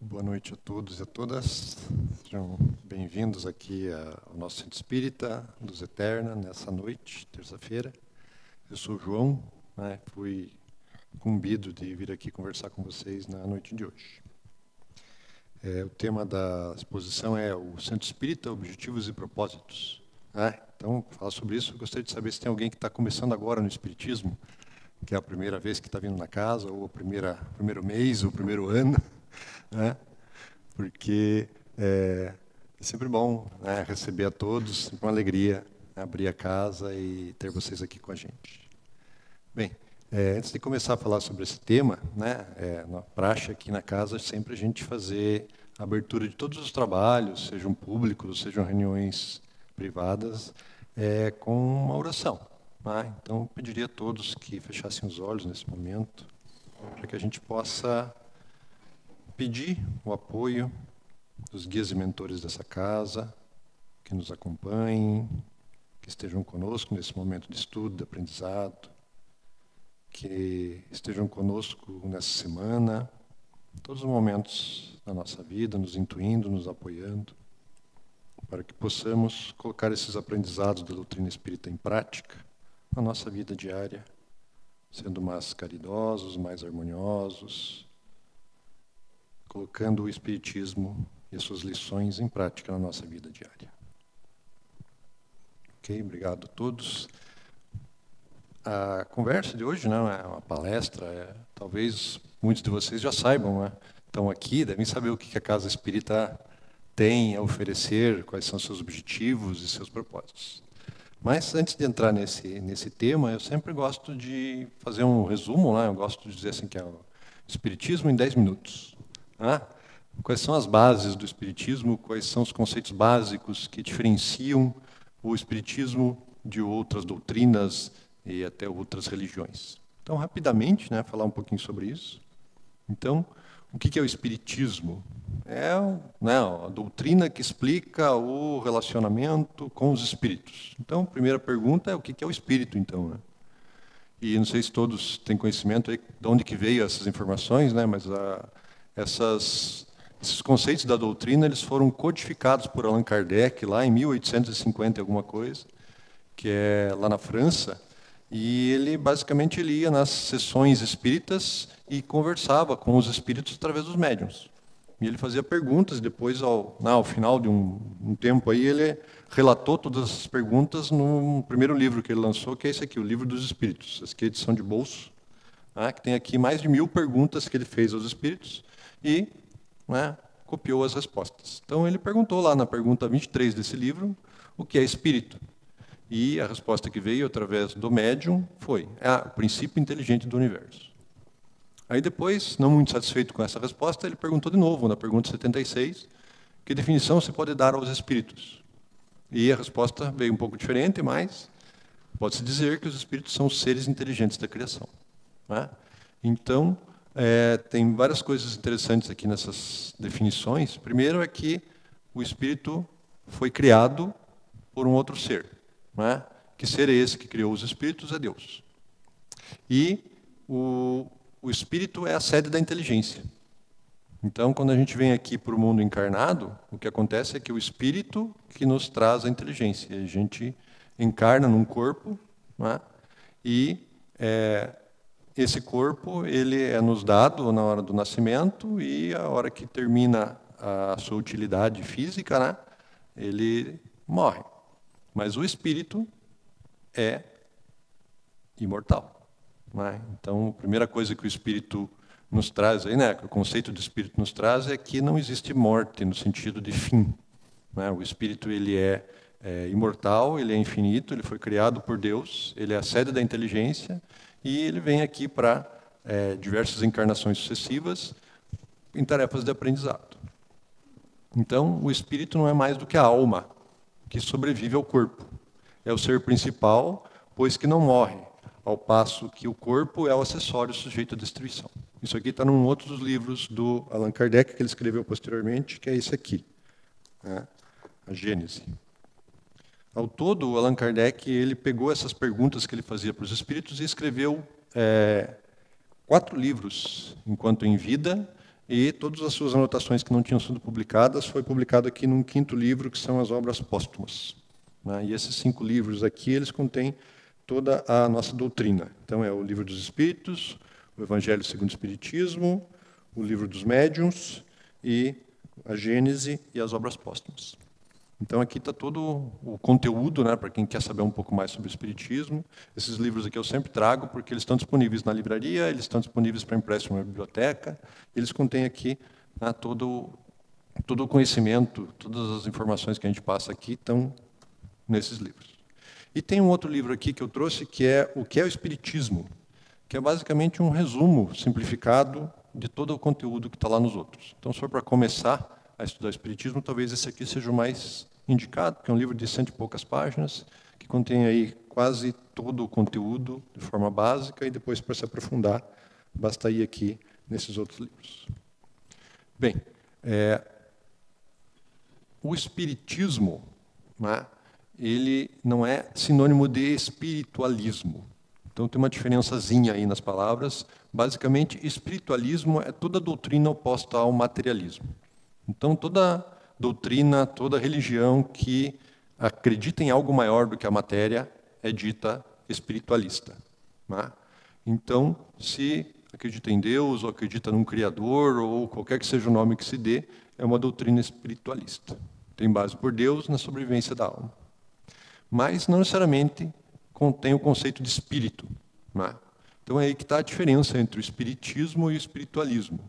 Boa noite a todos e a todas. Sejam bem-vindos aqui ao nosso Centro Espírita Luz Eterna, nessa noite, terça-feira. Eu sou o João, fui incumbido de vir aqui conversar com vocês na noite de hoje. O tema da exposição é o Centro Espírita, Objetivos e Propósitos. Então, para falar sobre isso, eu gostaria de saber se tem alguém que está começando agora no Espiritismo, que é a primeira vez que está vindo na casa, ou o primeiro mês, ou o primeiro ano. Porque é sempre bom receber a todos, sempre uma alegria abrir a casa e ter vocês aqui com a gente. Bem, antes de começar a falar sobre esse tema, na praxe aqui na casa, sempre a gente fazer a abertura de todos os trabalhos, sejam públicos, sejam reuniões privadas, com uma oração. Então, eu pediria a todos que fechassem os olhos nesse momento, para que a gente possa pedir o apoio dos guias e mentores dessa casa, que nos acompanhem, que estejam conosco nesse momento de estudo, de aprendizado, que estejam conosco nessa semana, em todos os momentos da nossa vida, nos intuindo, nos apoiando, para que possamos colocar esses aprendizados da doutrina espírita em prática na nossa vida diária, sendo mais caridosos, mais harmoniosos, colocando o Espiritismo e as suas lições em prática na nossa vida diária. Ok, obrigado a todos. A conversa de hoje não é uma palestra, talvez muitos de vocês já saibam, estão aqui, devem saber o que a Casa Espírita tem a oferecer, quais são seus objetivos e seus propósitos. Mas, antes de entrar nesse tema, eu sempre gosto de fazer um resumo, eu gosto de dizer assim que é o Espiritismo em 10 minutos. Quais são as bases do Espiritismo, quais são os conceitos básicos que diferenciam o Espiritismo de outras doutrinas e até outras religiões. Então, rapidamente, falar um pouquinho sobre isso. Então, o que é o Espiritismo? É a doutrina que explica o relacionamento com os espíritos. Então, a primeira pergunta é o que é o espírito, então? E não sei se todos têm conhecimento aí de onde que veio essas informações, mas esses conceitos da doutrina eles foram codificados por Allan Kardec lá em 1850 alguma coisa, que é lá na França, e ele basicamente ia nas sessões espíritas e conversava com os espíritos através dos médiuns. E ele fazia perguntas, e depois, ao final de um tempo, aí, ele relatou todas as perguntas no primeiro livro que ele lançou, que é esse aqui, o Livro dos Espíritos. Essa aqui é a edição de bolso, que tem aqui mais de 1000 perguntas que ele fez aos espíritos, e copiou as respostas. Então, ele perguntou lá na pergunta 23 desse livro, o que é espírito? E a resposta que veio através do médium foi o princípio inteligente do universo. Aí depois, não muito satisfeito com essa resposta, ele perguntou de novo, na pergunta 76, que definição se pode dar aos espíritos? E a resposta veio um pouco diferente, mas pode-se dizer que os espíritos são os seres inteligentes da criação. Então, tem várias coisas interessantes aqui nessas definições. Primeiro é que o espírito foi criado por um outro ser. Que ser é esse que criou os espíritos? É Deus. E o espírito é a sede da inteligência. Então, quando a gente vem aqui para o mundo encarnado, o que acontece é que o espírito que nos traz a inteligência. A gente encarna num corpo, e esse corpo ele é nos dado na hora do nascimento e a hora que termina a sua utilidade física, ele morre. Mas o espírito é imortal. Então, a primeira coisa que o espírito nos traz, que o conceito de espírito nos traz, é que não existe morte no sentido de fim. O espírito ele é imortal, ele é infinito, ele foi criado por Deus, ele é a sede da inteligência e ele vem aqui para diversas encarnações sucessivas em tarefas de aprendizado. Então, o espírito não é mais do que a alma que sobrevive ao corpo. É o ser principal, pois que não morre, ao passo que o corpo é o acessório sujeito à destruição. Isso aqui está num outro dos livros do Allan Kardec, que ele escreveu posteriormente, que é esse aqui, a Gênese. Ao todo, o Allan Kardec ele pegou essas perguntas que ele fazia para os espíritos e escreveu 4 livros enquanto em vida, e todas as suas anotações que não tinham sido publicadas foi publicado aqui num 5º livro, que são as obras póstumas. E esses 5 livros aqui, eles contêm toda a nossa doutrina. Então, é o Livro dos Espíritos, o Evangelho segundo o Espiritismo, o Livro dos Médiuns, e a Gênese e as obras póstumas. Então, aqui está todo o conteúdo, para quem quer saber um pouco mais sobre o Espiritismo. Esses livros aqui eu sempre trago, porque eles estão disponíveis na livraria, eles estão disponíveis para empréstimo na biblioteca. Eles contêm aqui todo o conhecimento, todas as informações que a gente passa aqui estão nesses livros. E tem um outro livro aqui que eu trouxe, que é O que é o Espiritismo, que é basicamente um resumo simplificado de todo o conteúdo que está lá nos outros. Então, se for para começar a estudar o Espiritismo, talvez esse aqui seja o mais indicado, porque é um livro de 100 e poucas páginas, que contém aí quase todo o conteúdo de forma básica, e depois, para se aprofundar, basta ir aqui nesses outros livros. Bem, o Espiritismo, ele não é sinônimo de espiritualismo. Então, tem uma diferençazinha aí nas palavras. Basicamente, espiritualismo é toda doutrina oposta ao materialismo. Então, toda doutrina, toda religião que acredita em algo maior do que a matéria é dita espiritualista. Então, se acredita em Deus, ou acredita num Criador, ou qualquer que seja o nome que se dê, é uma doutrina espiritualista. Tem base por Deus na sobrevivência da alma. Mas não necessariamente contém o conceito de espírito. Então, é aí que está a diferença entre o espiritismo e o espiritualismo,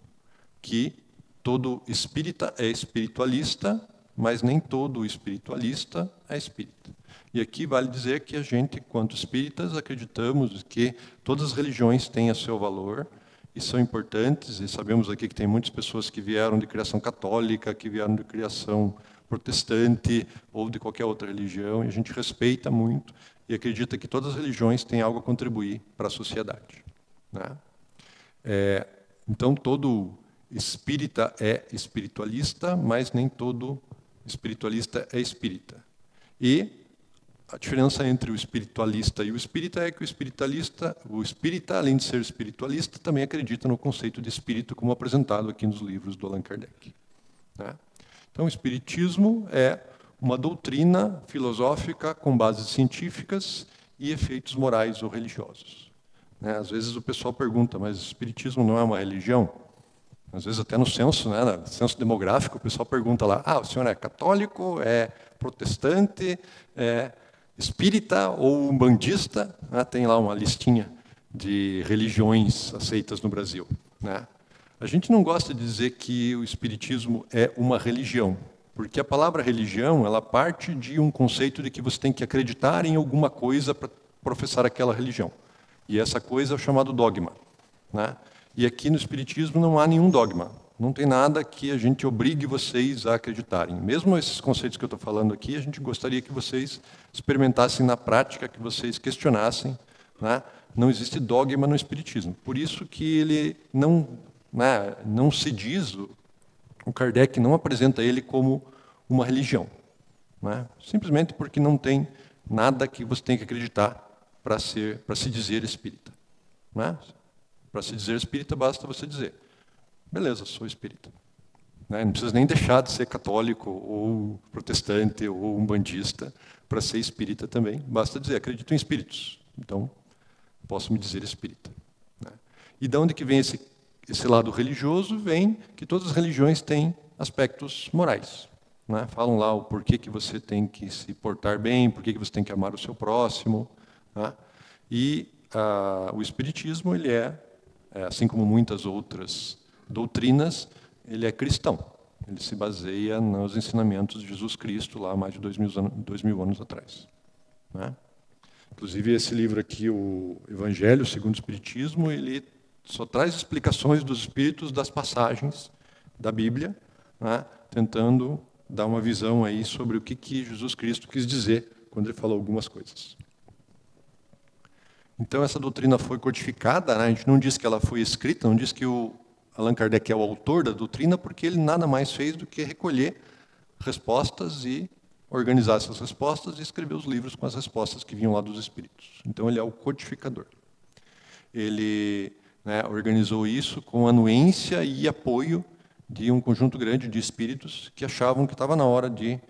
que todo espírita é espiritualista, mas nem todo espiritualista é espírita. E aqui vale dizer que a gente, quanto espíritas, acreditamos que todas as religiões têm o seu valor e são importantes, e sabemos aqui que tem muitas pessoas que vieram de criação católica, que vieram de criação protestante ou de qualquer outra religião, e a gente respeita muito e acredita que todas as religiões têm algo a contribuir para a sociedade. Então, todo espírita é espiritualista, mas nem todo espiritualista é espírita. E a diferença entre o espiritualista e o espírita é que o espírita, além de ser espiritualista, também acredita no conceito de espírito, como apresentado aqui nos livros do Allan Kardec. Então, o espiritismo é uma doutrina filosófica com bases científicas e efeitos morais ou religiosos. Às vezes o pessoal pergunta, mas o espiritismo não é uma religião? Às vezes até no censo, no censo demográfico, o pessoal pergunta lá, o senhor é católico, é protestante, é espírita ou umbandista? Tem lá uma listinha de religiões aceitas no Brasil. A gente não gosta de dizer que o espiritismo é uma religião, porque a palavra religião, ela parte de um conceito de que você tem que acreditar em alguma coisa para professar aquela religião. E essa coisa é o chamado dogma. E aqui no espiritismo não há nenhum dogma. Não tem nada que a gente obrigue vocês a acreditarem. Mesmo esses conceitos que eu estou falando aqui, a gente gostaria que vocês experimentassem na prática, que vocês questionassem. Não existe dogma no espiritismo. Por isso que ele não se diz, o Kardec não apresenta ele como uma religião. Simplesmente porque não tem nada que você tem que acreditar para se dizer espírita. Para se dizer espírita, basta você dizer, beleza, sou espírita. Não precisa nem deixar de ser católico, ou protestante, ou umbandista, para ser espírita também. Basta dizer, acredito em espíritos. Então, posso me dizer espírita. E de onde que vem esse lado religioso? Vem que todas as religiões têm aspectos morais. Falam lá o porquê que você tem que se portar bem, porquê que você tem que amar o seu próximo. E o espiritismo, ele assim como muitas outras doutrinas, ele é cristão. Ele se baseia nos ensinamentos de Jesus Cristo, lá há mais de 2000 anos atrás. Inclusive, esse livro aqui, o Evangelho segundo o Espiritismo, ele só traz explicações dos espíritos das passagens da Bíblia, tentando dar uma visão aí sobre o que Jesus Cristo quis dizer quando ele falou algumas coisas. Então, essa doutrina foi codificada, a gente não diz que ela foi escrita, não diz que o Allan Kardec é o autor da doutrina, porque ele nada mais fez do que recolher respostas e organizar essas respostas e escrever os livros com as respostas que vinham lá dos espíritos. Então, ele é o codificador. Ele né, organizou isso com anuência e apoio de um conjunto grande de espíritos que achavam que estava na hora de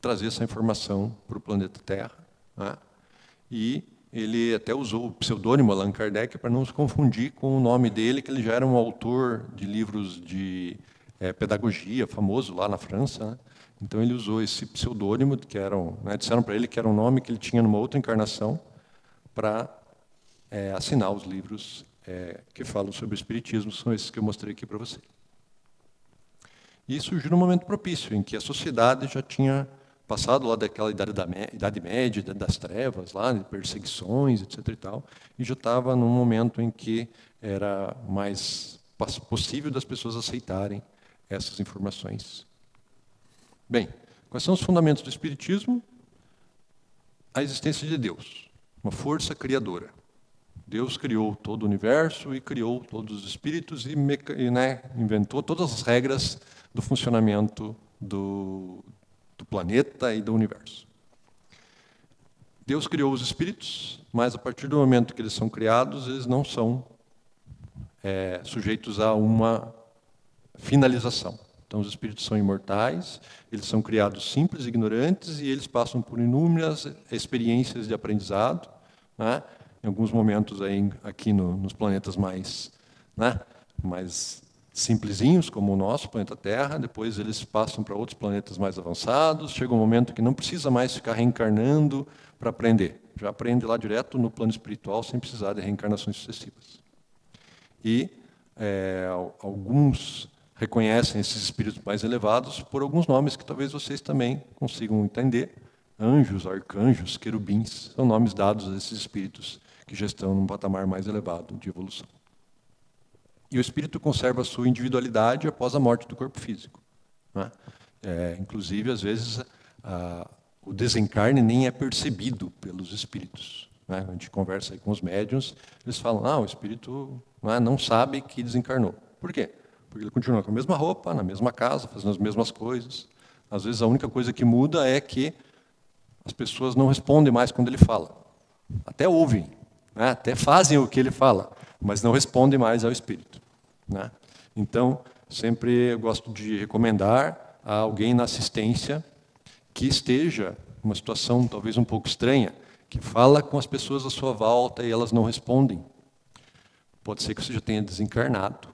trazer essa informação para o planeta Terra, né? E ele até usou o pseudônimo Allan Kardec para não se confundir com o nome dele, que ele já era um autor de livros de pedagogia famoso lá na França, né? Então ele usou esse pseudônimo, que eram, né, disseram para ele que era um nome que ele tinha numa outra encarnação, para assinar os livros que falam sobre o Espiritismo, são esses que eu mostrei aqui para você. E surgiu num momento propício, em que a sociedade já tinha passado lá daquela Idade Média, das trevas, lá, de perseguições, etc. e tal, e já estava num momento em que era mais possível das pessoas aceitarem essas informações. Bem, quais são os fundamentos do Espiritismo? A existência de Deus, uma força criadora. Deus criou todo o universo e criou todos os espíritos e né, inventou todas as regras do funcionamento do planeta e do universo. Deus criou os espíritos, mas a partir do momento que eles são criados, eles não são sujeitos a uma finalização. Então, os espíritos são imortais, eles são criados simples, ignorantes, e eles passam por inúmeras experiências de aprendizado, né? Em alguns momentos aí, aqui nos planetas mais simplesinhos, como o nosso planeta Terra, depois eles passam para outros planetas mais avançados, chega um momento que não precisa mais ficar reencarnando para aprender. Já aprende lá direto no plano espiritual, sem precisar de reencarnações sucessivas. E alguns reconhecem esses espíritos mais elevados por alguns nomes que talvez vocês também consigam entender. Anjos, arcanjos, querubins, são nomes dados a esses espíritos que já estão num patamar mais elevado de evolução. E o espírito conserva a sua individualidade após a morte do corpo físico, né? Inclusive, às vezes, o desencarne nem é percebido pelos espíritos, né? A gente conversa aí com os médiuns, eles falam, o espírito não sabe que desencarnou. Por quê? Porque ele continua com a mesma roupa, na mesma casa, fazendo as mesmas coisas. Às vezes, a única coisa que muda é que as pessoas não respondem mais quando ele fala. Até ouvem, né? Até fazem o que ele fala, mas não respondem mais ao espírito, né? Então, sempre eu gosto de recomendar a alguém na assistência que esteja numa situação talvez um pouco estranha, que fala com as pessoas à sua volta e elas não respondem. Pode ser que você já tenha desencarnado,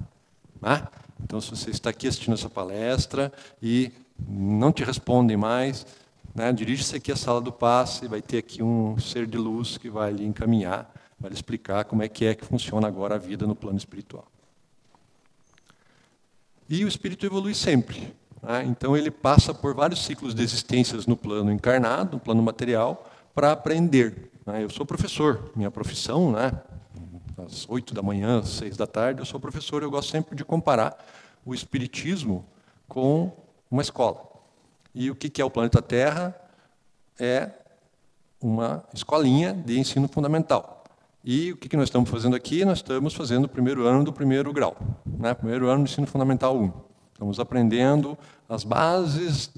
né? Então, se você está aqui assistindo essa palestra e não te respondem mais, né, dirige-se aqui à sala do passe, vai ter aqui um ser de luz que vai lhe encaminhar, vai lhe explicar como é que funciona agora a vida no plano espiritual. E o espírito evolui sempre, né? Então ele passa por vários ciclos de existências no plano encarnado, no plano material, para aprender, né? Eu sou professor, minha profissão, né, às 8 da manhã, às 6 da tarde, eu sou professor, eu gosto sempre de comparar o espiritismo com uma escola. E o que é o planeta Terra? É uma escolinha de ensino fundamental. E o que nós estamos fazendo aqui? Nós estamos fazendo o primeiro ano do primeiro grau, né? Primeiro ano do ensino fundamental 1. Estamos aprendendo as bases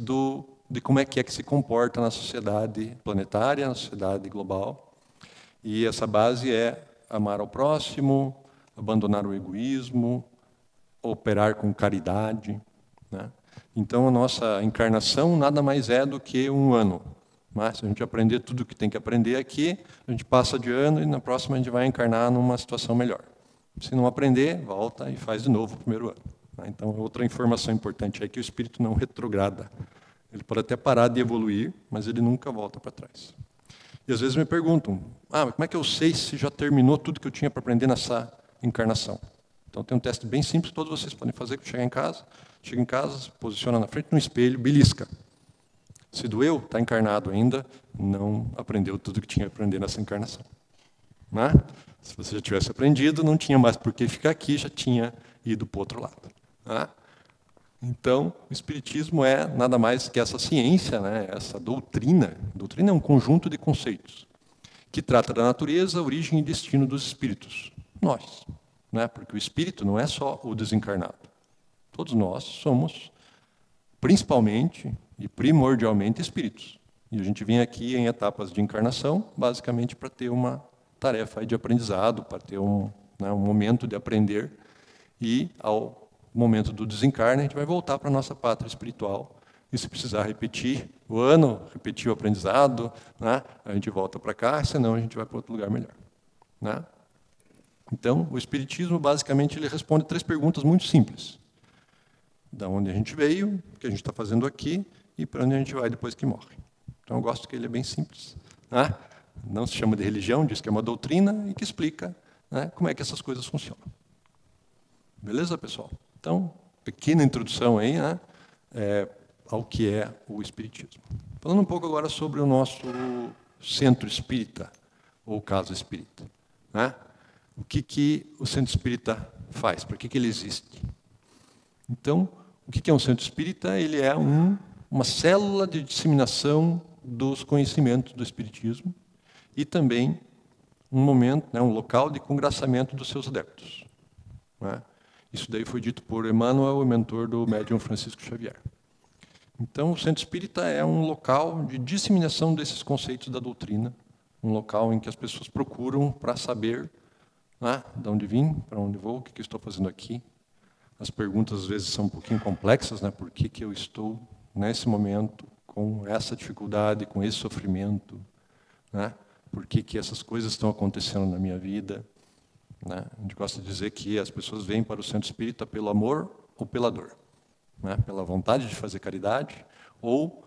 de como é que se comporta na sociedade planetária, na sociedade global. E essa base é amar ao próximo, abandonar o egoísmo, operar com caridade, né? Então, a nossa encarnação nada mais é do que um ano. Mas, se a gente aprender tudo o que tem que aprender aqui, a gente passa de ano e na próxima a gente vai encarnar numa situação melhor. Se não aprender, volta e faz de novo o primeiro ano. Então, outra informação importante é que o espírito não retrograda. Ele pode até parar de evoluir, mas ele nunca volta para trás. E às vezes me perguntam, mas como é que eu sei se já terminou tudo que eu tinha para aprender nessa encarnação? Então, tem um teste bem simples, todos vocês podem fazer quando chegar em casa. Chega em casa, se posiciona na frente de um espelho, belisca. Se doeu, está encarnado ainda, não aprendeu tudo que tinha que aprender nessa encarnação, né? Se você já tivesse aprendido, não tinha mais por que ficar aqui, já tinha ido para o outro lado, né? Então, o Espiritismo é nada mais que essa ciência, né? Essa doutrina. Doutrina é um conjunto de conceitos que trata da natureza, origem e destino dos espíritos. Nós, né? Porque o espírito não é só o desencarnado. Todos nós somos, principalmente e primordialmente, espíritos. E a gente vem aqui em etapas de encarnação, basicamente para ter uma tarefa de aprendizado, para ter né? Um momento de aprender, e ao momento do desencarne, a gente vai voltar para a nossa pátria espiritual. E se precisar repetir o ano, repetir o aprendizado, né? A gente volta para cá, senão a gente vai para outro lugar melhor. Né? Então, o Espiritismo, basicamente, ele responde 3 perguntas muito simples. Da onde a gente veio, o que a gente está fazendo aqui, e para onde a gente vai depois que morre. Então, eu gosto que ele é bem simples. Né? Não se chama de religião, diz que é uma doutrina, e que explica, né, como é que essas coisas funcionam. Beleza, pessoal? Então, pequena introdução aí, né, ao que é o Espiritismo. Falando um pouco agora sobre o nosso centro espírita, ou casa espírita. Né? O que o centro espírita faz? Para que ele existe? Então, o que é um centro espírita? Ele é uma célula de disseminação dos conhecimentos do Espiritismo e também um momento, né, um local de congraçamento dos seus adeptos. Né? Isso daí foi dito por Emmanuel, o mentor do médium Francisco Xavier. Então, o centro espírita é um local de disseminação desses conceitos da doutrina, um local em que as pessoas procuram para saber, né, de onde vim, para onde vou, o que eu estou fazendo aqui. As perguntas, às vezes, são um pouquinho complexas, né? Por que eu estou, nesse momento, com essa dificuldade, com esse sofrimento? Né? Por que essas coisas estão acontecendo na minha vida? Né? A gente gosta de dizer que as pessoas vêm para o centro espírita pelo amor ou pela dor. Né? Pela vontade de fazer caridade ou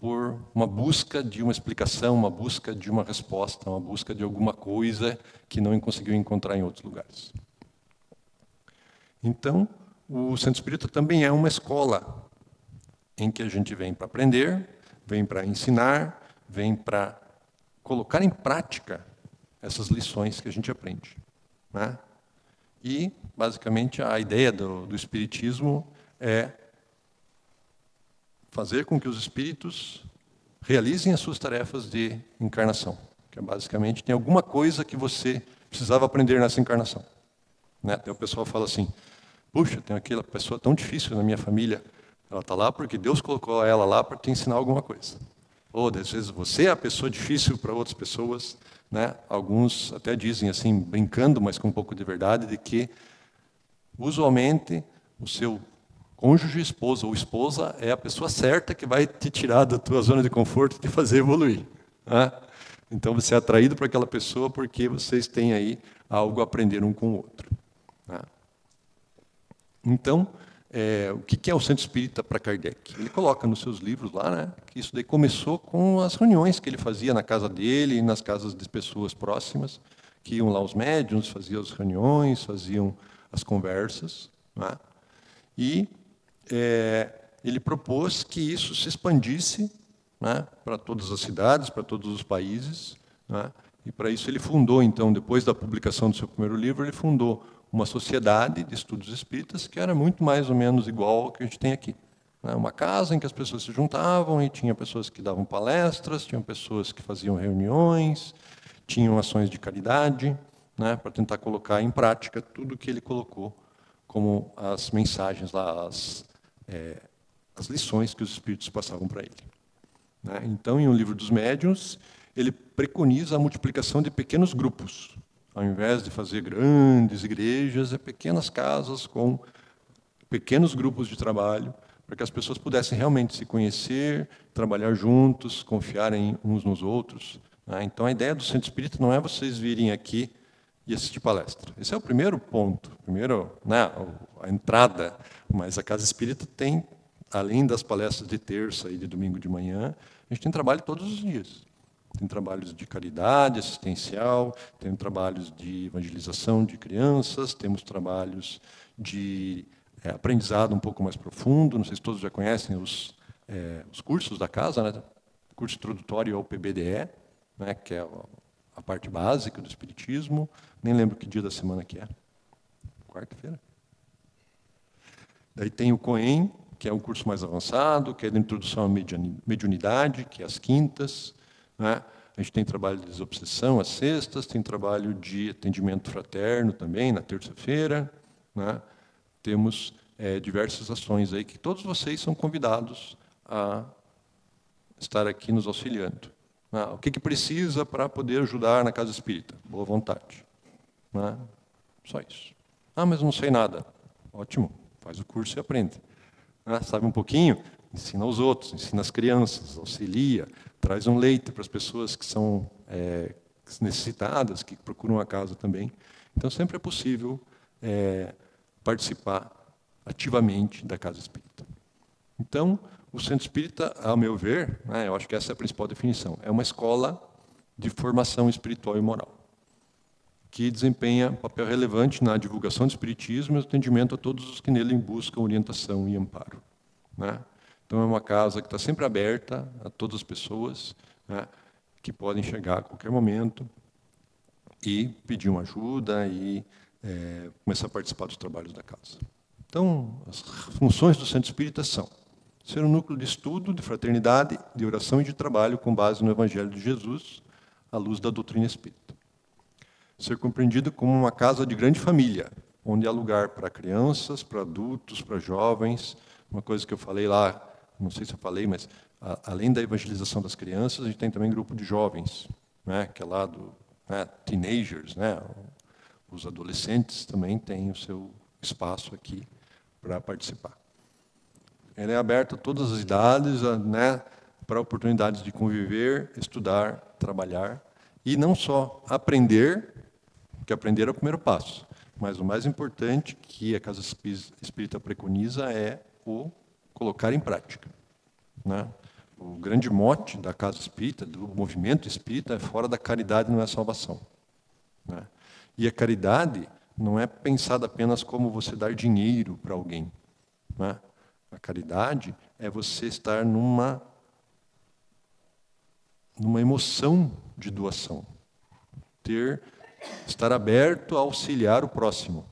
por uma busca de uma explicação, uma busca de uma resposta, uma busca de alguma coisa que não conseguiu encontrar em outros lugares. Então, o centro espírita também é uma escola em que a gente vem para aprender, vem para ensinar, vem para colocar em prática essas lições que a gente aprende. Né? E, basicamente, a ideia do Espiritismo é fazer com que os espíritos realizem as suas tarefas de encarnação, que é, basicamente, tem alguma coisa que você precisava aprender nessa encarnação. Né? Então, o pessoal fala assim, puxa, tem aquela pessoa tão difícil na minha família, ela está lá porque Deus colocou ela lá para te ensinar alguma coisa. Ou, às vezes, você é a pessoa difícil para outras pessoas. Né? Alguns até dizem, assim, brincando, mas com um pouco de verdade, de que, usualmente, o seu cônjuge, esposa ou esposa é a pessoa certa que vai te tirar da tua zona de conforto e te fazer evoluir. Né? Então, você é atraído para aquela pessoa porque vocês têm aí algo a aprender um com o outro. Né? Então, o que é o Centro Espírita para Kardec? Ele coloca nos seus livros lá, né, que isso daí começou com as reuniões que ele fazia na casa dele e nas casas de pessoas próximas, que iam lá os médiuns, faziam as reuniões, faziam as conversas. Né? E ele propôs que isso se expandisse, né, para todas as cidades, para todos os países. Né? E, para isso, ele fundou, então, depois da publicação do seu primeiro livro, ele fundou uma sociedade de estudos espíritas que era muito mais ou menos igual ao que a gente tem aqui. Né? Uma casa em que as pessoas se juntavam e tinha pessoas que davam palestras, tinham pessoas que faziam reuniões, tinham ações de caridade, né, para tentar colocar em prática tudo o que ele colocou como as mensagens lá, as lições que os espíritos passavam para ele. Né? Então, em O Livro dos Médiuns, ele preconiza a multiplicação de pequenos grupos. Ao invés de fazer grandes igrejas, pequenas casas com pequenos grupos de trabalho, para que as pessoas pudessem realmente se conhecer, trabalhar juntos, confiarem uns nos outros. Né? Então, a ideia do Centro Espírita não é vocês virem aqui e assistir palestra. Esse é o primeiro ponto, né, a entrada. Mas a Casa Espírita tem, além das palestras de terça e de domingo de manhã, a gente tem trabalho todos os dias. Tem trabalhos de caridade assistencial, tem trabalhos de evangelização de crianças, temos trabalhos de aprendizado um pouco mais profundo. Não sei se todos já conhecem os cursos da casa, né? Curso introdutório ao PBDE, né? Que é a parte básica do Espiritismo. Nem lembro que dia da semana que é. Quarta-feira. Daí tem o COEM, que é um curso mais avançado, que é de introdução à mediunidade, que é às quintas. Né? A gente tem trabalho de desobsessão às sextas, tem trabalho de atendimento fraterno também, na terça-feira. Né? Temos diversas ações aí que todos vocês são convidados a estar aqui nos auxiliando. O que precisa para poder ajudar na Casa Espírita? Boa vontade. Né? Só isso. Ah, mas não sei nada. Ótimo, faz o curso e aprende. Sabe um pouquinho? Ensina aos outros, ensina as crianças, auxilia, traz um leite para as pessoas que são necessitadas, que procuram a casa também. Então, sempre é possível participar ativamente da casa espírita. Então, o centro espírita, ao meu ver, eu acho que essa é a principal definição, é uma escola de formação espiritual e moral, que desempenha um papel relevante na divulgação do espiritismo e no atendimento a todos os que nele buscam orientação e amparo. Então, é uma casa que está sempre aberta a todas as pessoas, que podem chegar a qualquer momento e pedir uma ajuda e começar a participar dos trabalhos da casa. Então, as funções do centro espírita são ser um núcleo de estudo, de fraternidade, de oração e de trabalho com base no Evangelho de Jesus, à luz da doutrina espírita. Ser compreendido como uma casa de grande família, onde há lugar para crianças, para adultos, para jovens. Uma coisa que eu falei lá, não sei se eu falei, mas além da evangelização das crianças, a gente tem também grupo de jovens, que é lá do teenagers, os adolescentes também têm o seu espaço aqui para participar. Ela é aberta a todas as idades, para oportunidades de conviver, estudar, trabalhar, e não só aprender, porque aprender é o primeiro passo, mas o mais importante que a Casa Espírita preconiza é o colocar em prática. O grande mote da Casa Espírita, do movimento espírita, é fora da caridade não é salvação. E a caridade não é pensada apenas como você dar dinheiro para alguém. A caridade é você estar numa emoção de doação. Estar aberto a auxiliar o próximo.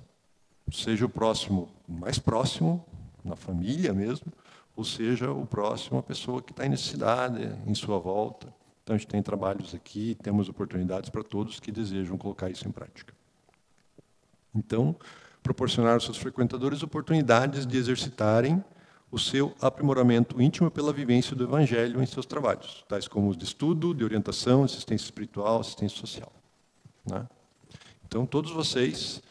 Seja o próximo mais próximo, na família mesmo, ou seja o próximo a pessoa que está em necessidade, em sua volta. Então, a gente tem trabalhos aqui, temos oportunidades para todos que desejam colocar isso em prática. Então, proporcionar aos seus frequentadores oportunidades de exercitarem o seu aprimoramento íntimo pela vivência do Evangelho em seus trabalhos, tais como os de estudo, de orientação, assistência espiritual, assistência social. Então, todos vocês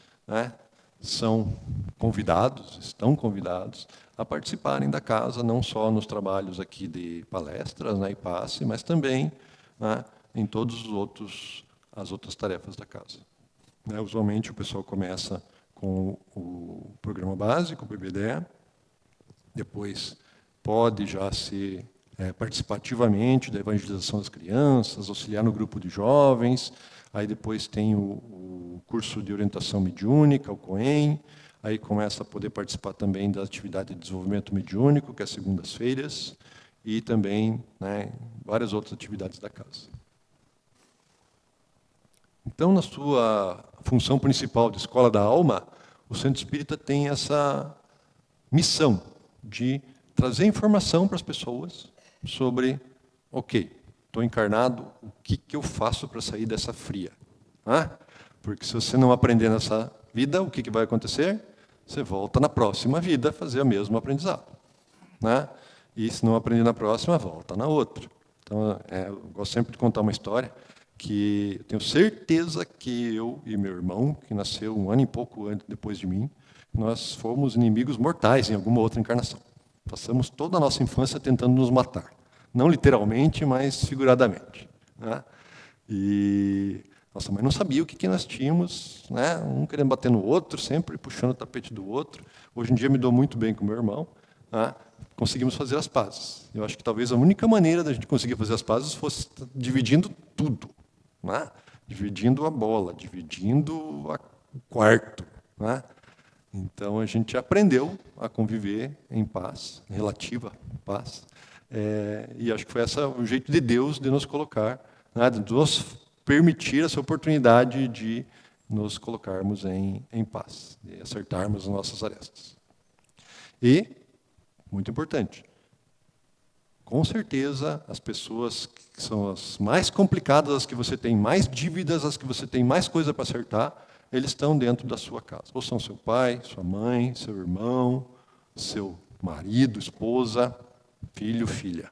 são convidados, estão convidados a participarem da casa, não só nos trabalhos aqui de palestras e passe, mas também em todas as outras tarefas da casa. Usualmente, o pessoal começa com o programa básico, o PBDE, depois pode já se participar ativamente da evangelização das crianças, auxiliar no grupo de jovens, aí depois tem o curso de orientação mediúnica, o COEM, aí começa a poder participar também da atividade de desenvolvimento mediúnico, que é segundas-feiras, e também várias outras atividades da casa. Então, na sua função principal de escola da alma, o Centro Espírita tem essa missão de trazer informação para as pessoas sobre, estou encarnado, o que eu faço para sair dessa fria? Porque se você não aprender nessa vida, o que vai acontecer? Você volta na próxima vida a fazer o mesmo aprendizado. E se não aprender na próxima, volta na outra. Então, eu gosto sempre de contar uma história que eu tenho certeza que eu e meu irmão, que nasceu um ano e pouco depois de mim, nós fomos inimigos mortais em alguma outra encarnação. Passamos toda a nossa infância tentando nos matar. Não literalmente, mas figuradamente. E nossa mãe não sabia o que nós tínhamos, um querendo bater no outro, sempre puxando o tapete do outro. Hoje em dia me dou muito bem com meu irmão. Conseguimos fazer as pazes. Eu acho que talvez a única maneira da gente conseguir fazer as pazes fosse dividindo tudo. Dividindo a bola, dividindo o quarto. Então, a gente aprendeu a conviver em paz, relativa paz, e acho que foi o jeito de Deus de nos colocar, de nos permitir essa oportunidade de nos colocarmos em paz, de acertarmos as nossas arestas. E, muito importante, com certeza, as pessoas que são as mais complicadas, as que você tem mais dívidas, as que você tem mais coisa para acertar, eles estão dentro da sua casa. Ou são seu pai, sua mãe, seu irmão, seu marido, esposa, filho, filha.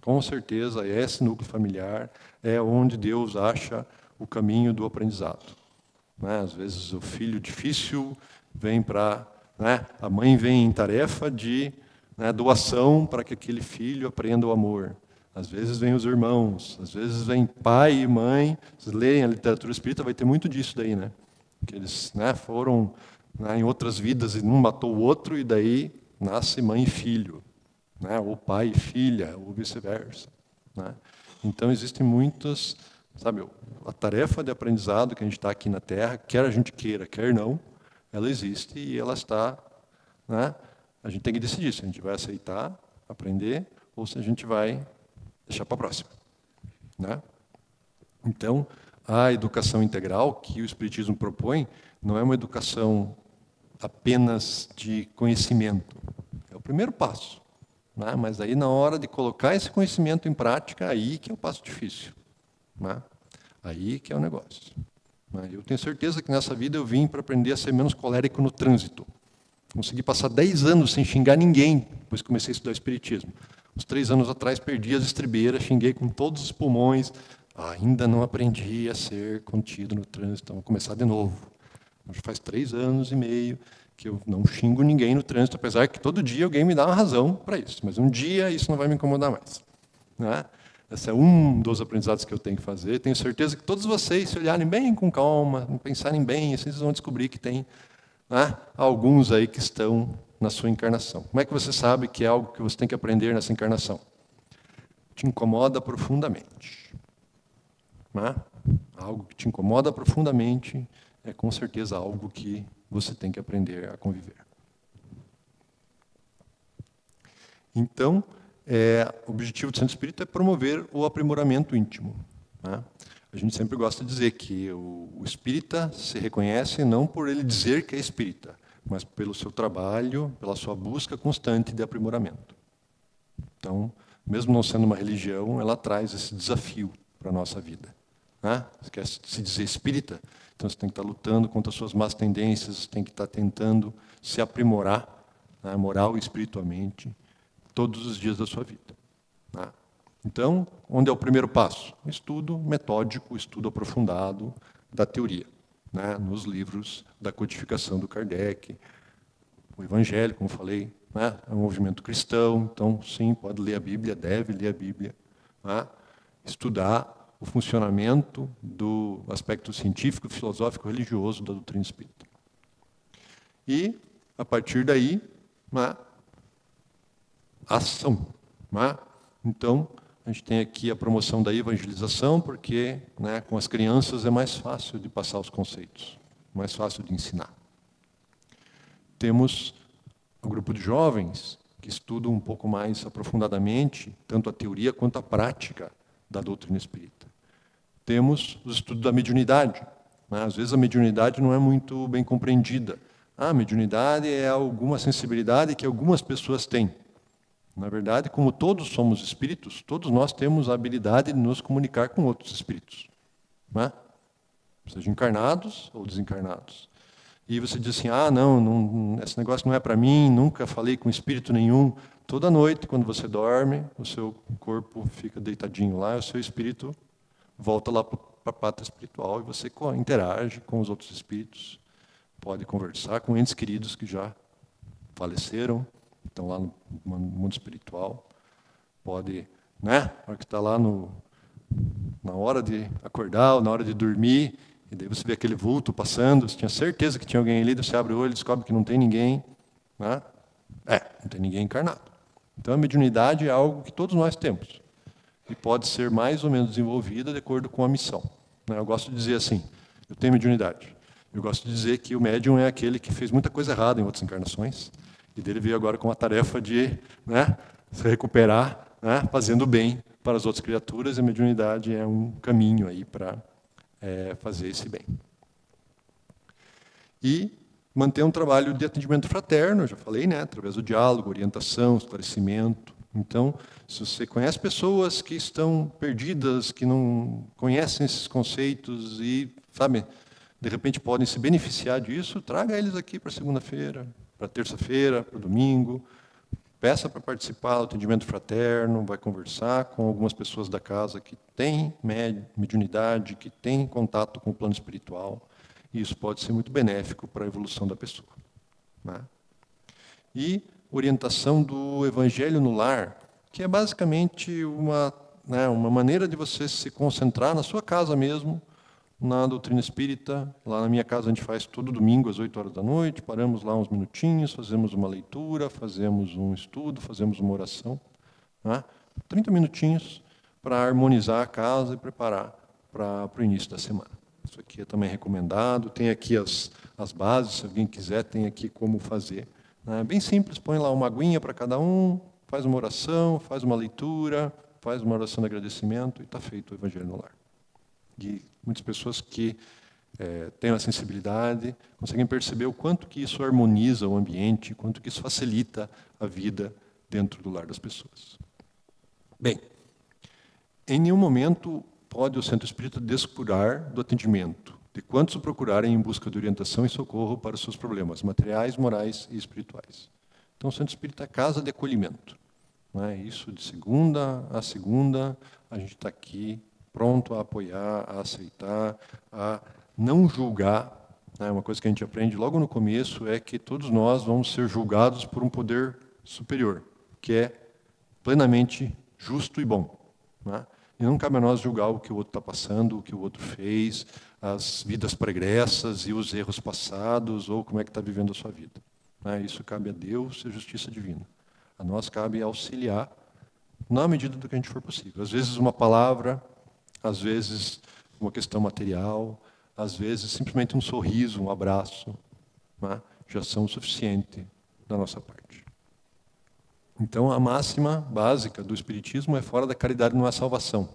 Com certeza, esse núcleo familiar é onde Deus acha o caminho do aprendizado. né? Às vezes o filho difícil vem para... né? A mãe vem em tarefa de, né, doação para que aquele filho aprenda o amor. Às vezes vem os irmãos, às vezes vem pai e mãe. Vocês leem a literatura espírita, vai ter muito disso daí, né? Que eles, né, foram, né, em outras vidas e um matou o outro, e daí nasce mãe e filho, né? Ou pai e filha, ou vice-versa, né? Então existem muitas, sabe, a tarefa de aprendizado que a gente está aqui na Terra, quer a gente queira, quer não, ela existe e ela está, né? A gente tem que decidir se a gente vai aceitar, aprender, ou se a gente vai deixar para a próxima, né? Então, a educação integral que o Espiritismo propõe não é uma educação apenas de conhecimento. É o primeiro passo, né? Mas aí, na hora de colocar esse conhecimento em prática, aí que é o passo difícil, né? Aí que é o negócio. Eu tenho certeza que nessa vida eu vim para aprender a ser menos colérico no trânsito. Consegui passar 10 anos sem xingar ninguém, depois comecei a estudar Espiritismo. Uns 3 anos atrás, perdi as estribeiras, xinguei com todos os pulmões. Ainda não aprendi a ser contido no trânsito, então vou começar de novo. Já faz 3 anos e meio que eu não xingo ninguém no trânsito, apesar que todo dia alguém me dá uma razão para isso. Mas um dia isso não vai me incomodar mais, né? Esse é um dos aprendizados que eu tenho que fazer. Tenho certeza que todos vocês, se olharem bem com calma, pensarem bem, assim, vocês vão descobrir que tem, né, alguns aí que estão na sua encarnação. Como é que você sabe que é algo que você tem que aprender nessa encarnação? Te incomoda profundamente, né? Algo que te incomoda profundamente é com certeza algo que você tem que aprender a conviver. Então, o objetivo do Centro Espírita é promover o aprimoramento íntimo, né? A gente sempre gosta de dizer que o espírita se reconhece não por ele dizer que é espírita, mas pelo seu trabalho, pela sua busca constante de aprimoramento. Então, mesmo não sendo uma religião, ela traz esse desafio para a nossa vida, né? Você quer se dizer espírita? Então você tem que estar lutando contra as suas más tendências, você tem que estar tentando se aprimorar, né, moral e espiritualmente, todos os dias da sua vida, né? Então, onde é o primeiro passo? Estudo metódico, estudo aprofundado da teoria, né, nos livros da codificação do Kardec, o Evangelho, como falei, né, é um movimento cristão, então, sim, pode ler a Bíblia, deve ler a Bíblia, né, estudar o funcionamento do aspecto científico, filosófico, religioso da doutrina espírita. E, a partir daí, né, ação, né? Então, a gente tem aqui a promoção da evangelização, porque, né, com as crianças é mais fácil de passar os conceitos, mais fácil de ensinar. Temos o grupo de jovens, que estudam um pouco mais aprofundadamente, tanto a teoria quanto a prática da doutrina espírita. Temos os estudos da mediunidade, né? Às vezes a mediunidade não é muito bem compreendida. A mediunidade é alguma sensibilidade que algumas pessoas têm. Na verdade, como todos somos espíritos, todos nós temos a habilidade de nos comunicar com outros espíritos, né? Sejam encarnados ou desencarnados. E você diz assim, não, esse negócio não é para mim, nunca falei com espírito nenhum. Toda noite, quando você dorme, o seu corpo fica deitadinho lá, o seu espírito volta lá para a pátria espiritual e você interage com os outros espíritos, pode conversar com entes queridos que já faleceram, estão lá no mundo espiritual, pode, né, na hora que está lá na hora de acordar ou na hora de dormir, e daí você vê aquele vulto passando, você tinha certeza que tinha alguém ali, você abre o olho e descobre que não tem ninguém, né? Não tem ninguém encarnado. Então a mediunidade é algo que todos nós temos, e pode ser mais ou menos desenvolvida de acordo com a missão, né? Eu gosto de dizer assim, eu tenho mediunidade. Eu gosto de dizer que o médium é aquele que fez muita coisa errada em outras encarnações, e dele veio agora com a tarefa de, né, se recuperar, né, fazendo bem para as outras criaturas, e a mediunidade é um caminho aí para fazer esse bem. E manter um trabalho de atendimento fraterno, eu já falei, né, através do diálogo, orientação, esclarecimento. Então, se você conhece pessoas que estão perdidas, que não conhecem esses conceitos e, sabe, de repente podem se beneficiar disso, traga eles aqui para segunda-feira, para terça-feira, para domingo, peça para participar do atendimento fraterno, vai conversar com algumas pessoas da casa que têm mediunidade, que têm contato com o plano espiritual, E isso pode ser muito benéfico para a evolução da pessoa, né? E orientação do Evangelho no Lar, que é basicamente uma maneira de você se concentrar na sua casa mesmo, na doutrina espírita. Lá na minha casa a gente faz todo domingo às 8 horas da noite, paramos lá uns minutinhos, fazemos uma leitura, fazemos um estudo, fazemos uma oração, né? 30 minutinhos para harmonizar a casa e preparar para o início da semana. Isso aqui é também recomendado. Tem aqui as bases, se alguém quiser, tem aqui como fazer. É bem simples, põe lá uma aguinha para cada um, faz uma oração, faz uma leitura, faz uma oração de agradecimento e está feito o Evangelho no Lar. E muitas pessoas que têm a sensibilidade conseguem perceber o quanto que isso harmoniza o ambiente, quanto que isso facilita a vida dentro do lar das pessoas. Bem, em nenhum momento pode o centro espírita descurar do atendimento de quantos o procurarem em busca de orientação e socorro para os seus problemas materiais, morais e espirituais. Então, o centro espírita é casa de acolhimento. Não é? Isso de segunda a segunda, a gente está aqui pronto a apoiar, a aceitar, a não julgar. Né? Uma coisa que a gente aprende logo no começo é que todos nós vamos ser julgados por um poder superior, que é plenamente justo e bom. Né? E não cabe a nós julgar o que o outro está passando, o que o outro fez, as vidas pregressas e os erros passados, ou como é que está vivendo a sua vida. Né? Isso cabe a Deus e a justiça divina. A nós cabe auxiliar na medida do que a gente for possível. Às vezes uma palavra, às vezes uma questão material, às vezes simplesmente um sorriso, um abraço, né? Já são o suficiente da nossa parte. Então, a máxima básica do Espiritismo é fora da caridade não há salvação.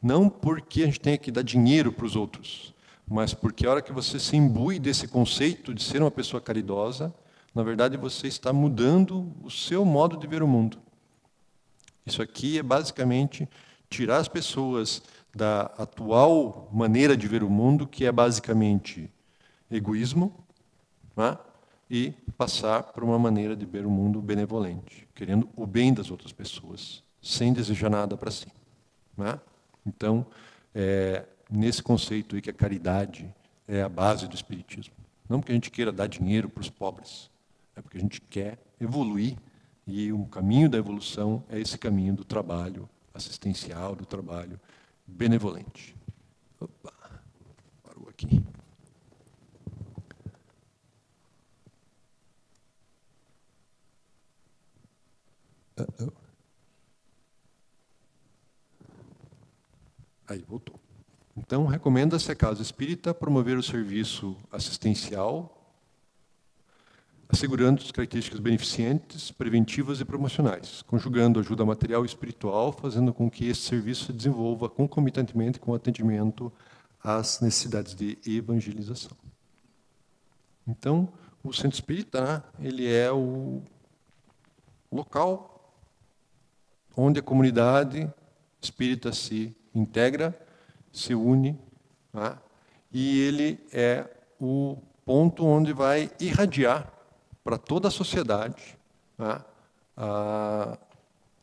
Não porque a gente tenha que dar dinheiro para os outros, mas porque a hora que você se imbui desse conceito de ser uma pessoa caridosa, na verdade você está mudando o seu modo de ver o mundo. Isso aqui é basicamente tirar as pessoas da atual maneira de ver o mundo, que é basicamente egoísmo, né? E passar para uma maneira de ver o mundo benevolente, querendo o bem das outras pessoas, sem desejar nada para si. Né? Então, nesse conceito aí que a caridade é a base do Espiritismo. Não porque a gente queira dar dinheiro para os pobres, é porque a gente quer evoluir, e o caminho da evolução é esse caminho do trabalho assistencial, do trabalho benevolente. Opa, parou aqui. Aí, voltou. Então, recomenda-se à casa espírita promover o serviço assistencial, assegurando as características beneficentes, preventivas e promocionais, conjugando ajuda material e espiritual, fazendo com que esse serviço se desenvolva concomitantemente com o atendimento às necessidades de evangelização. Então, o centro espírita, né, ele é o local onde a comunidade espírita se integra, se une, né, e ele é o ponto onde vai irradiar para toda a sociedade, né,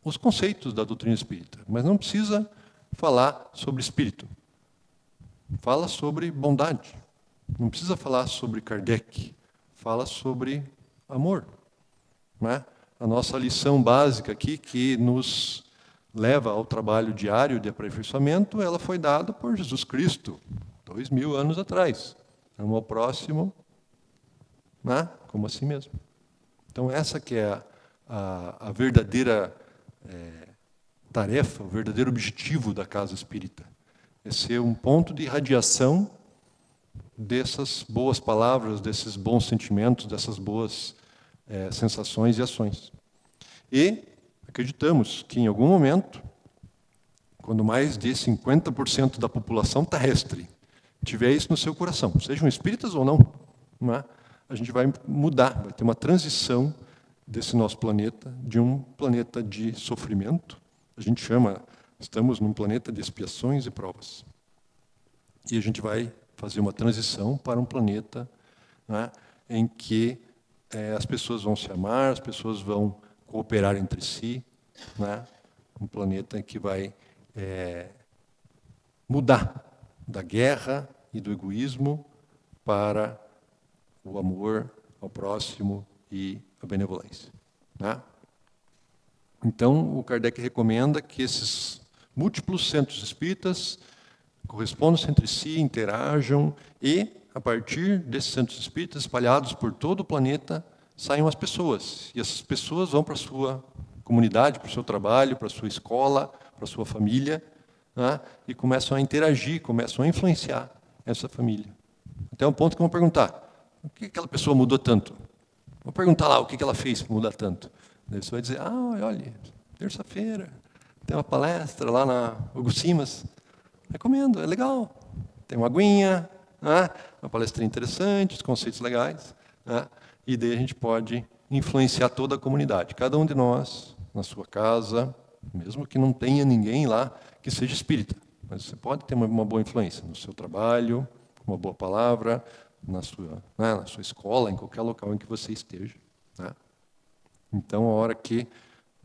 os conceitos da doutrina espírita. Mas não precisa falar sobre espírito. Fala sobre bondade. Não precisa falar sobre Kardec. Fala sobre amor. Né? A nossa lição básica aqui, que nos leva ao trabalho diário de aperfeiçoamento, ela foi dada por Jesus Cristo, 2000 anos atrás. Amo ao próximo, né? Como assim mesmo. Então, essa que é a verdadeira tarefa, o verdadeiro objetivo da casa espírita. É ser um ponto de irradiação dessas boas palavras, desses bons sentimentos, dessas boas sensações e ações. E acreditamos que, em algum momento, quando mais de 50% da população terrestre tiver isso no seu coração, sejam espíritas ou não, né, a gente vai mudar, vai ter uma transição desse nosso planeta, de um planeta de sofrimento. A gente chama, estamos num planeta de expiações e provas. E a gente vai fazer uma transição para um planeta, né, em que as pessoas vão se amar, as pessoas vão cooperar entre si, né, um planeta que vai mudar da guerra e do egoísmo para o amor ao próximo e a benevolência, né? Então, o Kardec recomenda que esses múltiplos centros espíritas correspondam entre si, interajam e, a partir desses centros espíritas espalhados por todo o planeta, saiam as pessoas. E essas pessoas vão para a sua comunidade, para o seu trabalho, para a sua escola, para a sua família, né? E começam a interagir, começam a influenciar essa família. Até um ponto que vão perguntar: o que aquela pessoa mudou tanto? Vou perguntar lá o que ela fez para mudar tanto. Daí você vai dizer: olha, terça-feira tem uma palestra lá na Hugo Simas. Recomendo, é legal. Tem uma aguinha, né? Uma palestra interessante, os conceitos legais, né? E daí a gente pode influenciar toda a comunidade. Cada um de nós, na sua casa, mesmo que não tenha ninguém lá que seja espírita, mas você pode ter uma boa influência no seu trabalho, uma boa palavra, na sua escola, em qualquer local em que você esteja, né? Então, a hora que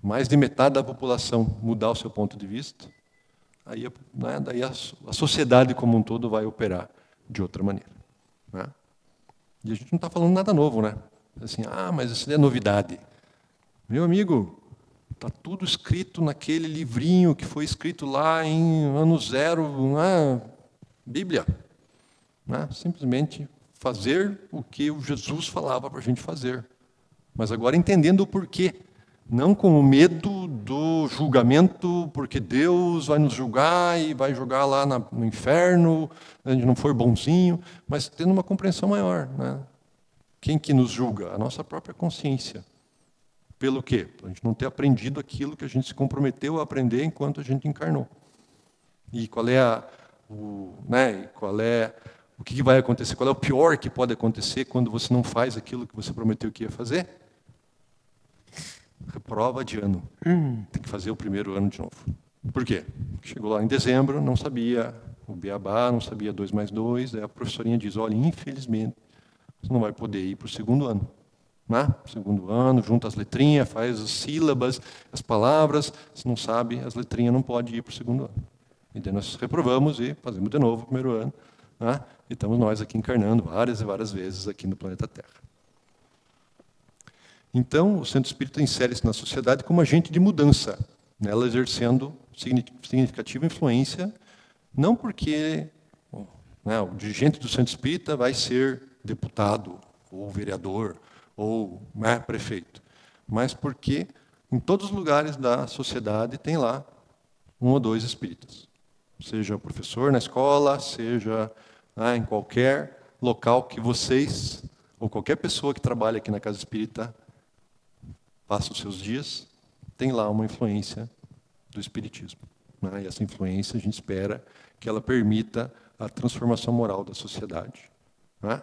mais de metade da população mudar o seu ponto de vista, aí, né, daí a sociedade como um todo vai operar de outra maneira, né? E a gente não está falando nada novo, né? Assim, mas isso é novidade. Meu amigo, está tudo escrito naquele livrinho que foi escrito lá em ano zero, né? Bíblia, né? Simplesmente fazer o que o Jesus falava para a gente fazer. Mas agora entendendo o porquê. Não com o medo do julgamento, porque Deus vai nos julgar e vai jogar lá no inferno, se a gente não for bonzinho, mas tendo uma compreensão maior, né? Quem que nos julga? A nossa própria consciência. Pelo quê? Para a gente não ter aprendido aquilo que a gente se comprometeu a aprender enquanto a gente encarnou. E qual é o que vai acontecer? Qual é o pior que pode acontecer quando você não faz aquilo que você prometeu que ia fazer? Reprova de ano. Tem que fazer o primeiro ano de novo. Por quê? Chegou lá em dezembro, não sabia o beabá, não sabia 2 mais 2, aí a professorinha diz: olha, infelizmente, você não vai poder ir para o segundo ano. Né? Segundo ano, junta as letrinhas, faz as sílabas, as palavras, se não sabe, as letrinhas não podem ir para o segundo ano. E daí nós reprovamos e fazemos de novo o primeiro ano. Né? E estamos nós aqui encarnando várias e várias vezes aqui no planeta Terra. Então, o centro espírita insere-se na sociedade como agente de mudança, nela exercendo significativa influência, não porque o dirigente do centro espírita vai ser deputado, ou vereador, ou prefeito, mas porque em todos os lugares da sociedade tem lá 1 ou 2 espíritas. Seja o professor na escola, seja em qualquer local que vocês, ou qualquer pessoa que trabalha aqui na Casa Espírita, passa os seus dias, tem lá uma influência do Espiritismo, né? E essa influência a gente espera que ela permita a transformação moral da sociedade, né?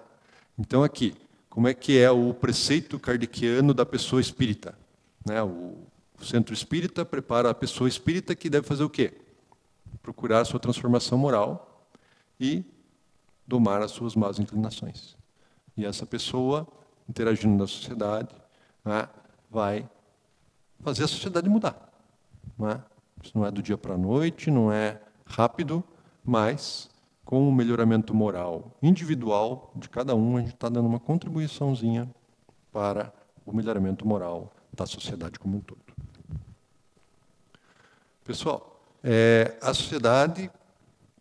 Então aqui, como é que é o preceito kardeciano da pessoa espírita, né? O centro espírita prepara a pessoa espírita que deve fazer o quê? Procurar a sua transformação moral e domar as suas más inclinações. E essa pessoa, interagindo na sociedade, né, vai fazer a sociedade mudar. Não é? Isso não é do dia para a noite, não é rápido, mas com o melhoramento moral individual de cada um, a gente está dando uma contribuiçãozinha para o melhoramento moral da sociedade como um todo. Pessoal, a sociedade,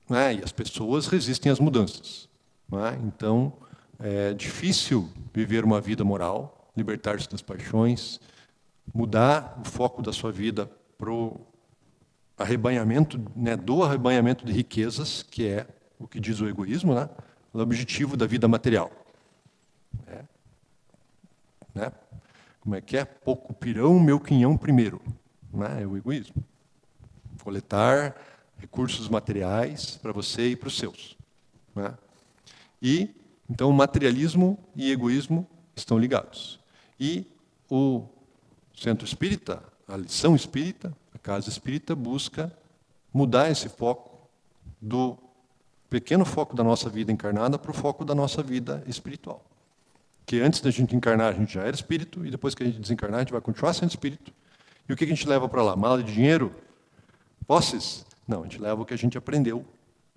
né, e as pessoas resistem às mudanças. Né? Então, é difícil viver uma vida moral, libertar-se das paixões, mudar o foco da sua vida para o arrebanhamento, né, do arrebanhamento de riquezas, que é o que diz o egoísmo, né, o objetivo da vida material. Né? Como é que é? Pouco pirão, meu quinhão primeiro. Né? É o egoísmo. Coletar recursos materiais para você e para os seus. Né? E, então, o materialismo e egoísmo estão ligados. E o centro espírita, a lição espírita, a casa espírita, busca mudar esse foco do pequeno foco da nossa vida encarnada para o foco da nossa vida espiritual. Que antes da gente encarnar, a gente já era espírito, e depois que a gente desencarnar, a gente vai continuar sendo espírito. E o que a gente leva para lá? Mala de dinheiro? Posses? Não, a gente leva o que a gente aprendeu.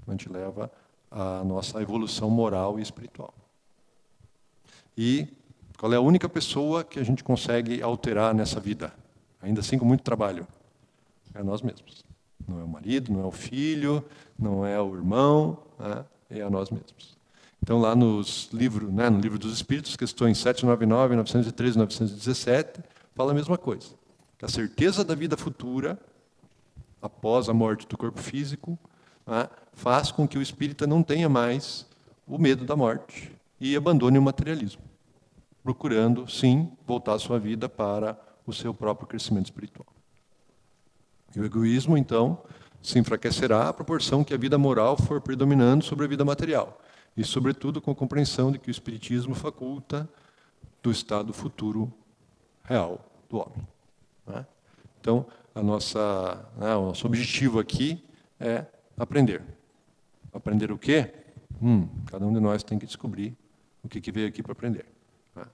A gente leva a nossa evolução moral e espiritual. E qual é a única pessoa que a gente consegue alterar nessa vida? Ainda assim com muito trabalho. É nós mesmos. Não é o marido, não é o filho, não é o irmão, né? É a nós mesmos. Então, lá nos livros, né, no Livro dos Espíritos, questões 799, 913 e 917, fala a mesma coisa. Que a certeza da vida futura, após a morte do corpo físico, né, faz com que o espírita não tenha mais o medo da morte e abandone o materialismo, procurando, sim, voltar a sua vida para o seu próprio crescimento espiritual. E o egoísmo, então, se enfraquecerá à proporção que a vida moral for predominando sobre a vida material. E, sobretudo, com a compreensão de que o Espiritismo faculta do estado futuro real do homem. Né? Então, o nosso objetivo aqui é aprender. Aprender o quê? Cada um de nós tem que descobrir o que veio aqui para aprender. Né?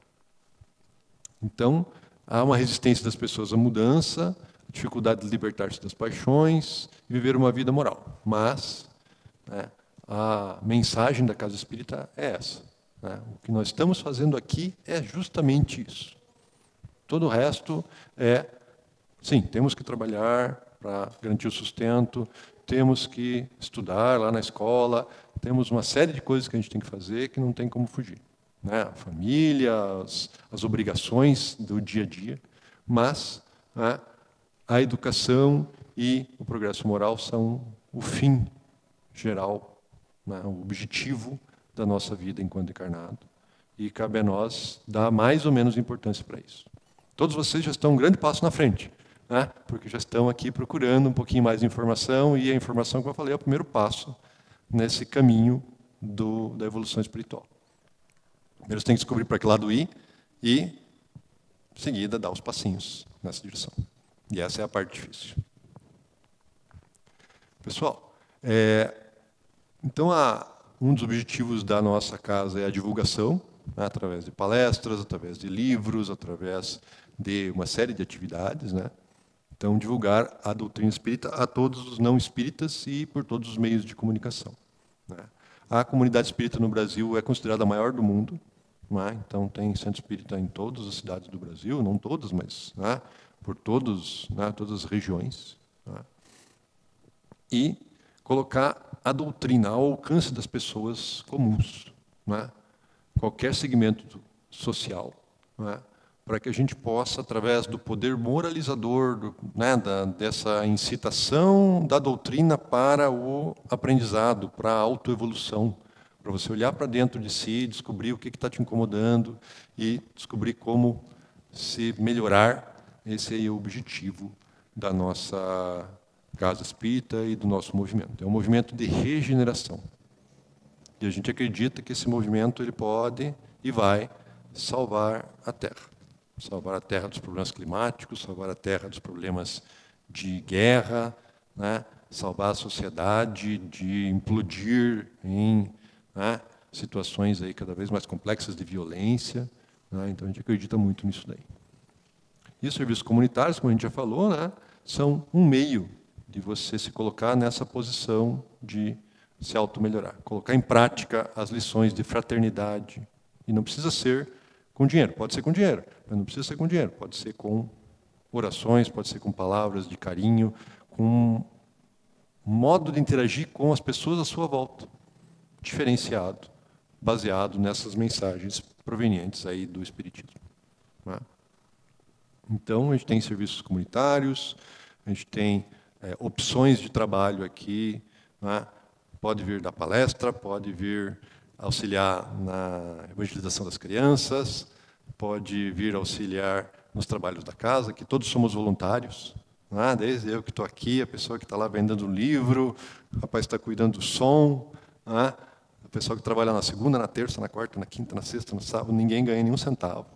Então, há uma resistência das pessoas à mudança, dificuldade de libertar-se das paixões e viver uma vida moral. Mas, né, a mensagem da Casa Espírita é essa. Né? O que nós estamos fazendo aqui é justamente isso. Todo o resto é, sim, temos que trabalhar para garantir o sustento, temos que estudar lá na escola, temos uma série de coisas que a gente tem que fazer que não tem como fugir. Né? A família, as obrigações do dia a dia, mas, né, a educação e o progresso moral são o fim geral, né, o objetivo da nossa vida enquanto encarnado. E cabe a nós dar mais ou menos importância para isso. Todos vocês já estão um grande passo na frente, né, porque já estão aqui procurando um pouquinho mais de informação, e a informação, como eu falei, é o primeiro passo nesse caminho da evolução espiritual. Primeiro você tem que descobrir para que lado ir e, em seguida, dar os passinhos nessa direção. E essa é a parte difícil. Pessoal, então um dos objetivos da nossa casa é a divulgação, né, através de palestras, através de livros, através de uma série de atividades. Né? Então, divulgar a doutrina espírita a todos os não espíritas e por todos os meios de comunicação. Né? A comunidade espírita no Brasil é considerada a maior do mundo. Né? Então, tem centro espírita em todas as cidades do Brasil, não todas, mas, né, por todas as regiões. Né? E colocar a doutrina ao alcance das pessoas comuns, né? Qualquer segmento social, né? Para que a gente possa, através do poder moralizador, dessa incitação da doutrina para o aprendizado, para a autoevolução, para você olhar para dentro de si, descobrir o que está te incomodando e descobrir como se melhorar. Esse aí é o objetivo da nossa Casa Espírita e do nosso movimento. É um movimento de regeneração. E a gente acredita que esse movimento ele pode e vai salvar a Terra. Salvar a Terra dos problemas climáticos, salvar a Terra dos problemas de guerra, né? Salvar a sociedade de implodir em, né, situações aí cada vez mais complexas de violência. Né? Então, a gente acredita muito nisso daí. E os serviços comunitários, como a gente já falou, né, são um meio de você se colocar nessa posição de se auto-melhorar. Colocar em prática as lições de fraternidade. E não precisa ser com dinheiro. Pode ser com dinheiro, mas não precisa ser com dinheiro. Pode ser com orações, pode ser com palavras de carinho, com um modo de interagir com as pessoas à sua volta, diferenciado, baseado nessas mensagens provenientes aí do Espiritismo. Né? Então, a gente tem serviços comunitários, a gente tem opções de trabalho aqui, né? Pode vir da palestra, pode vir auxiliar na evangelização das crianças, pode vir auxiliar nos trabalhos da casa, que todos somos voluntários, né? Desde eu que estou aqui, a pessoa que está lá vendendo o livro, o rapaz está cuidando do som, né? A pessoa que trabalha na segunda, na terça, na quarta, na quinta, na sexta, no sábado, ninguém ganha nenhum centavo.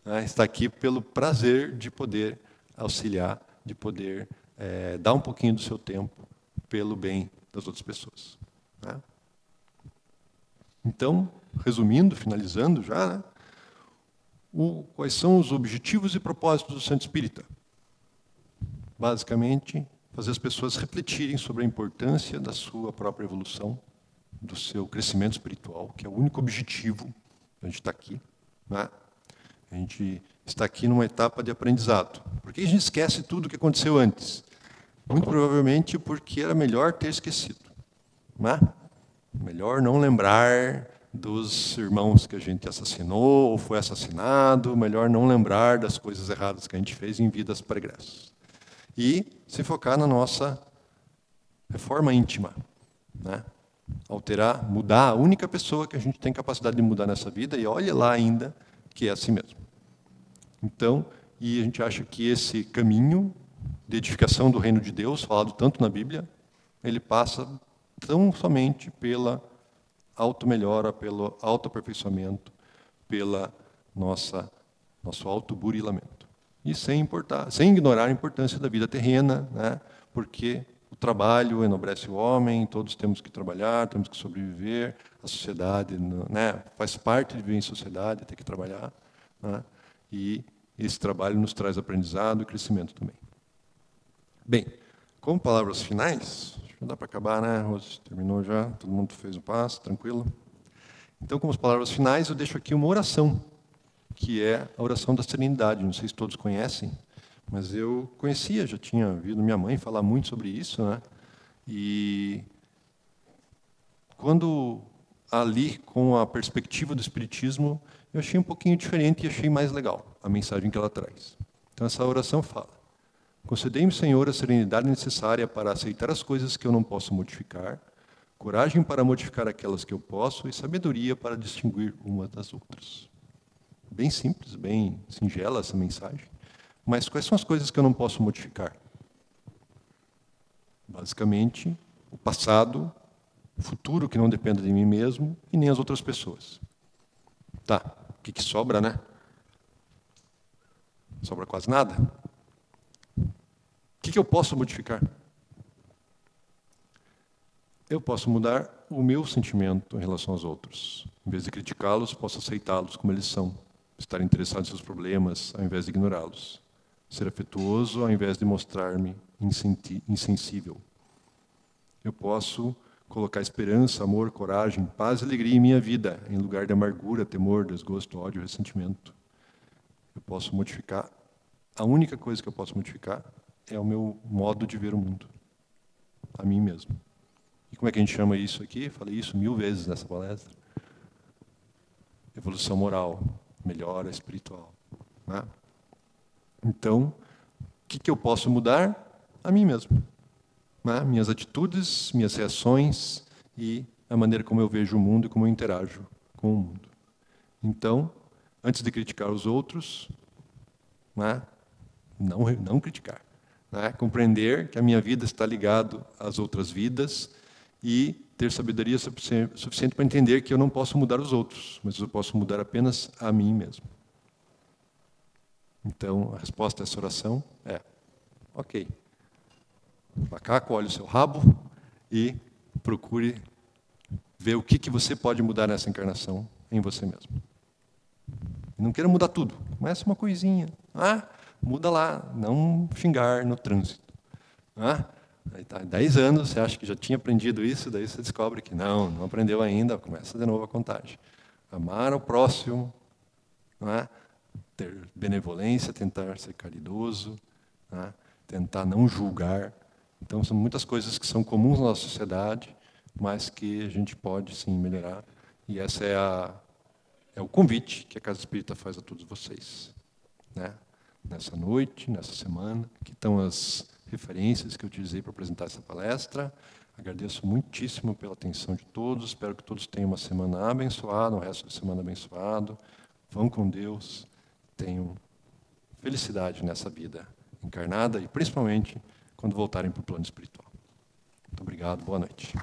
Né? Está aqui pelo prazer de poder auxiliar, de poder dar um pouquinho do seu tempo pelo bem das outras pessoas. Né? Então, resumindo, finalizando já, né? Quais são os objetivos e propósitos do Centro Espírita? Basicamente, fazer as pessoas refletirem sobre a importância da sua própria evolução, do seu crescimento espiritual, que é o único objetivo que a gente está aqui. né? A gente está aqui numa etapa de aprendizado. Por que a gente esquece tudo o que aconteceu antes? Muito provavelmente porque era melhor ter esquecido, né? Melhor não lembrar dos irmãos que a gente assassinou ou foi assassinado, melhor não lembrar das coisas erradas que a gente fez em vidas pregressas. E se focar na nossa reforma íntima, né? Alterar, mudar a única pessoa que a gente tem capacidade de mudar nessa vida, e olha lá ainda que é assim mesmo. Então, e a gente acha que esse caminho de edificação do reino de Deus, falado tanto na Bíblia, ele passa tão somente pela auto-melhora, pelo auto-aperfeiçoamento, pela nosso auto-burilamento. E sem ignorar a importância da vida terrena, né? Porque o trabalho enobrece o homem, todos temos que trabalhar, temos que sobreviver, a sociedade, né? Faz parte de viver em sociedade, ter que trabalhar, né? E esse trabalho nos traz aprendizado e crescimento também. Bem, como palavras finais, acho que não dá para acabar, né, Rose? Terminou já, todo mundo fez o passo, tranquilo? Então, como as palavras finais, eu deixo aqui uma oração, que é a oração da serenidade. Não sei se todos conhecem, mas eu conhecia, já tinha ouvido minha mãe falar muito sobre isso, né? E quando ali, com a perspectiva do Espiritismo, eu achei um pouquinho diferente e achei mais legal a mensagem que ela traz. Então, essa oração fala: concedei-me, Senhor, a serenidade necessária para aceitar as coisas que eu não posso modificar, coragem para modificar aquelas que eu posso e sabedoria para distinguir umas das outras. Bem simples, bem singela essa mensagem. Mas quais são as coisas que eu não posso modificar? Basicamente, o passado, o futuro que não dependa de mim mesmo e nem as outras pessoas. Tá, o que sobra, né? Sobra quase nada. O que eu posso modificar? Eu posso mudar o meu sentimento em relação aos outros. Em vez de criticá-los, posso aceitá-los como eles são. Estar interessado em seus problemas, ao invés de ignorá-los. Ser afetuoso, ao invés de mostrar-me insensível. Eu posso colocar esperança, amor, coragem, paz e alegria em minha vida, em lugar de amargura, temor, desgosto, ódio, ressentimento. Eu posso modificar. A única coisa que eu posso modificar é o meu modo de ver o mundo. A mim mesmo. E como é que a gente chama isso aqui? Falei isso 1000 vezes nessa palestra. Evolução moral, melhora espiritual, né? Então, o que eu posso mudar? A mim mesmo. Né? Minhas atitudes, minhas reações e a maneira como eu vejo o mundo e como eu interajo com o mundo. Então, antes de criticar os outros, né? Não criticar. Né? Compreender que a minha vida está ligada às outras vidas e ter sabedoria suficiente para entender que eu não posso mudar os outros, mas eu posso mudar apenas a mim mesmo. Então, a resposta a essa oração é: ok. Macaco, olhe o seu rabo e procure ver o que você pode mudar nessa encarnação em você mesmo. Não queira mudar tudo. Começa uma coisinha. Muda lá, não xingar no trânsito. Aí tá, 10 anos, você acha que já tinha aprendido isso, daí você descobre que não aprendeu ainda, começa de novo a contagem. Amar ao próximo, ter benevolência, tentar ser caridoso, tentar não julgar. Então, são muitas coisas que são comuns na nossa sociedade, mas que a gente pode, sim, melhorar. E essa é o convite que a Casa Espírita faz a todos vocês. Né? Nessa noite, nessa semana, aqui estão as referências que eu utilizei para apresentar essa palestra. Agradeço muitíssimo pela atenção de todos. Espero que todos tenham uma semana abençoada, um resto de semana abençoado. Vão com Deus. Tenham felicidade nessa vida encarnada e, principalmente, quando voltarem para o plano espiritual. Muito obrigado. Boa noite.